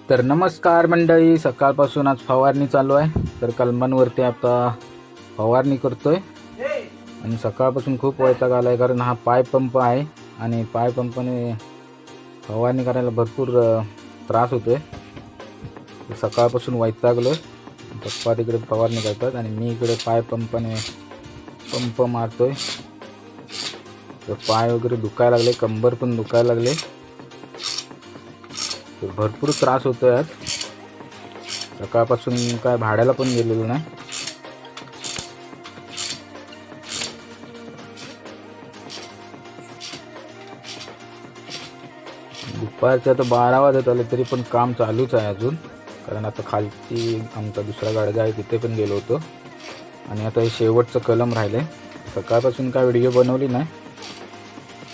तर नमस्कार मंडळी, सकाळपासून आज फवारणी चालू आहे. तर कलमांवरती आता फवारणी करतोय आणि सकाळपासून खूप वैताग आलाय, कारण हा पाय पंप आहे आणि पाय पंपाने फवारणी करायला भरपूर त्रास होतोय. तर सकाळपासून वैतागलोय. पप्पा तिकडे फवारणी करतात आणि मी इकडे पाय पंपाने पंप मारतोय. तर पाय वगैरे दुखायला लागले, कंबर पण दुखायला लागले. तर भरपूर त्रास होतोय आज. सकाळपासून काय भाड्याला पण गेलेलो नाही. दुपारचे आता 12 वाजत आले तरी पण काम चालूच आहे अजून. कारण आता खालती आमचा दुसरा गाडगा आहे, तिथे पण गेलो होतो आणि आता हे शेवटचं कलम राहिले. सकाळपासून काय व्हिडिओ बनवली नाही,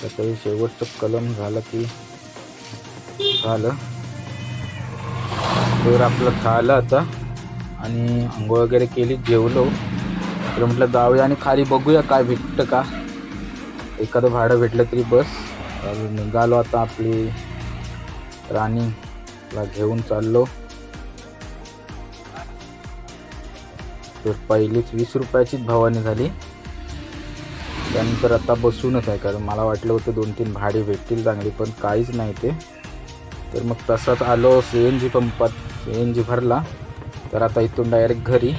तर हे शेवटचं कलम झालं की झालं. तर आपलं झालं आता आणि अंघोळ वगैरे केली, जेवलो. तर म्हटलं जाऊया आणि खाली बघूया काय भेटतं का, एखादं भाडं भेटलं तरी बस. तर निघालो आता, आपली राणीला घेऊन चाललो. तर पहिलीच 20 रुपयाचीच भवानी झाली. त्यानंतर आता बसूनच आहे, कारण मला वाटलं होतं 2-3 भाडी भेटतील चांगली, पण काहीच नाही ते. तर मग तसाच आलो CNG पंपात, CNG भरला. तर आता इथून डायरेक्ट घरी.